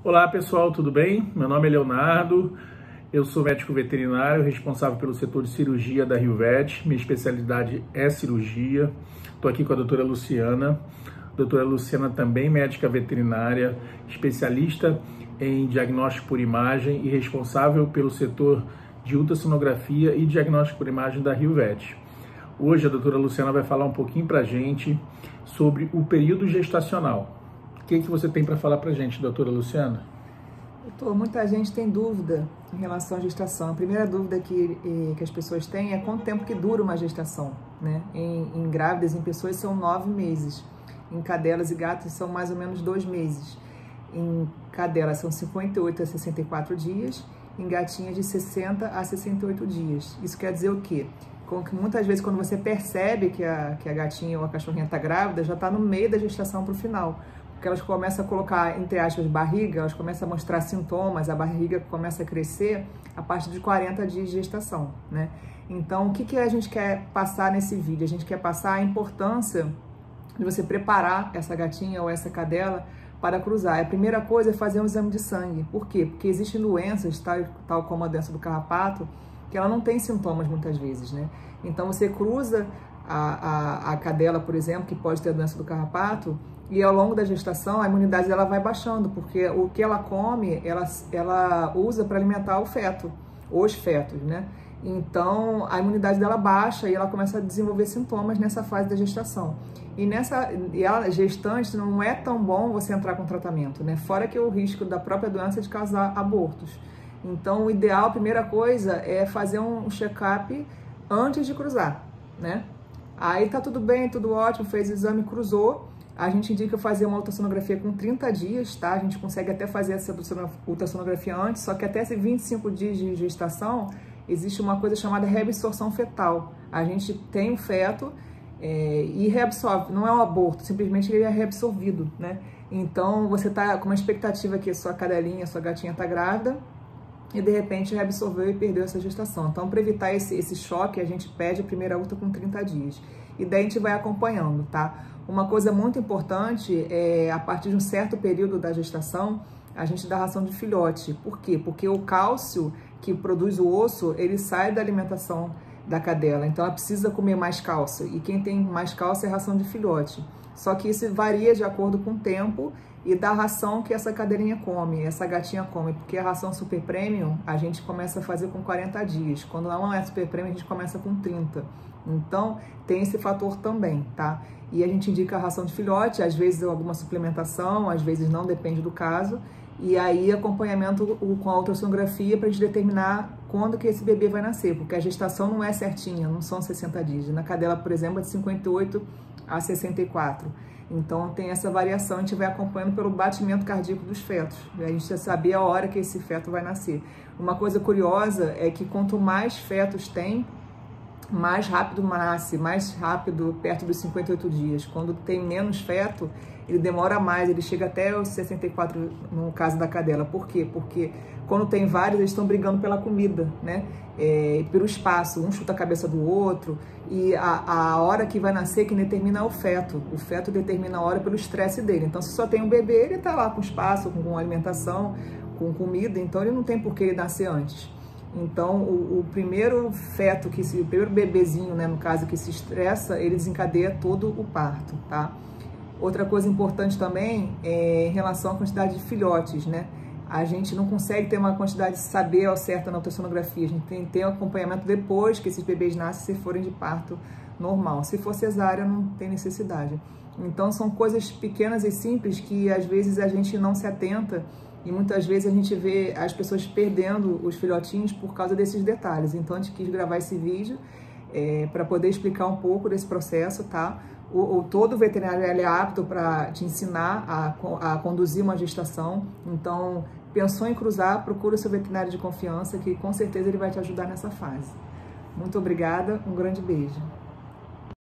Olá pessoal, tudo bem? Meu nome é Leonardo, eu sou médico veterinário, responsável pelo setor de cirurgia da RioVet, minha especialidade é cirurgia. Estou aqui com a doutora Luciana. Doutora Luciana também médica veterinária, especialista em diagnóstico por imagem e responsável pelo setor de ultrassonografia e diagnóstico por imagem da RioVet. Hoje a doutora Luciana vai falar um pouquinho para a gente sobre o período gestacional. O que você tem para falar para a gente, doutora Luciana? Doutor, muita gente tem dúvida em relação à gestação. A primeira dúvida que as pessoas têm é quanto tempo que dura uma gestação, né? Em grávidas, em pessoas, são 9 meses. Em cadelas e gatos, são mais ou menos 2 meses. Em cadelas, são 58 a 64 dias. Em gatinhas, de 60 a 68 dias. Isso quer dizer o quê? Que muitas vezes, quando você percebe que a gatinha ou a cachorrinha está grávida, já está no meio da gestação para o final. Porque elas começam a colocar, entre aspas, barriga, elas começam a mostrar sintomas, a barriga começa a crescer a partir de 40 dias de gestação, né? Então, o que a gente quer passar nesse vídeo? A gente quer passar a importância de você preparar essa gatinha ou essa cadela para cruzar. A primeira coisa é fazer um exame de sangue. Por quê? Porque existem doenças, tal como a doença do carrapato, que ela não tem sintomas muitas vezes, né? Então, você cruza a cadela, por exemplo, que pode ter a doença do carrapato, e ao longo da gestação a imunidade dela vai baixando, porque o que ela come, ela usa para alimentar o feto, os fetos, né? Então a imunidade dela baixa e ela começa a desenvolver sintomas nessa fase da gestação. E ela gestante, não é tão bom você entrar com tratamento, né? Fora que o risco da própria doença é de causar abortos. Então o ideal, a primeira coisa, é fazer um check-up antes de cruzar, né? Aí tá tudo bem, tudo ótimo, fez o exame, cruzou. A gente indica fazer uma ultrassonografia com 30 dias, tá? A gente consegue até fazer essa ultrassonografia antes, só que até esses 25 dias de gestação, existe uma coisa chamada reabsorção fetal. A gente tem o feto e reabsorve, não é um aborto, simplesmente ele é reabsorvido, né? Então, você tá com uma expectativa que a sua cadelinha, a sua gatinha tá grávida, e de repente reabsorveu e perdeu essa gestação. Então, para evitar esse choque, a gente pede a primeira ultra com 30 dias. E daí a gente vai acompanhando, tá? Uma coisa muito importante é, a partir de um certo período da gestação, a gente dá ração de filhote. Por quê? Porque o cálcio que produz o osso, ele sai da alimentação da cadela. Então, ela precisa comer mais cálcio. E quem tem mais cálcio é ração de filhote. Só que isso varia de acordo com o tempo e da ração que essa cadelinha come, essa gatinha come. Porque a ração super premium, a gente começa a fazer com 40 dias. Quando não é super premium, a gente começa com 30. Então, tem esse fator também, tá? E a gente indica a ração de filhote, às vezes alguma suplementação, às vezes não, depende do caso. E aí, acompanhamento com a ultrassonografia para a gente determinar quando que esse bebê vai nascer. Porque a gestação não é certinha, não são 60 dias. Na cadela, por exemplo, é de 58 a 64. Então, tem essa variação, a gente vai acompanhando pelo batimento cardíaco dos fetos. A gente já saber a hora que esse feto vai nascer. Uma coisa curiosa é que quanto mais fetos tem, mais rápido nasce, mais rápido perto dos 58 dias. Quando tem menos feto, ele demora mais, ele chega até os 64 no caso da cadela. Por quê? Porque quando tem vários, eles estão brigando pela comida, né? Pelo espaço, um chuta a cabeça do outro, e a hora que vai nascer quem determina é o feto. O feto determina a hora pelo estresse dele. Então, se só tem um bebê, ele tá lá com espaço, com alimentação, com comida, então ele não tem por que ele nascer antes. Então, o primeiro feto, o primeiro bebezinho, né, no caso, que se estressa, ele desencadeia todo o parto, tá? Outra coisa importante também é em relação à quantidade de filhotes, né? A gente não consegue ter uma quantidade de saber ao certo na ultrassonografia, a gente tem que ter um acompanhamento depois que esses bebês nascem, se forem de parto normal. Se for cesárea, não tem necessidade. Então, são coisas pequenas e simples que, às vezes, a gente não se atenta. E muitas vezes a gente vê as pessoas perdendo os filhotinhos por causa desses detalhes. Então, a gente quis gravar esse vídeo para poder explicar um pouco desse processo, tá? Todo veterinário é apto para te ensinar a conduzir uma gestação. Então, pensou em cruzar, procura o seu veterinário de confiança, que com certeza ele vai te ajudar nessa fase. Muito obrigada, um grande beijo.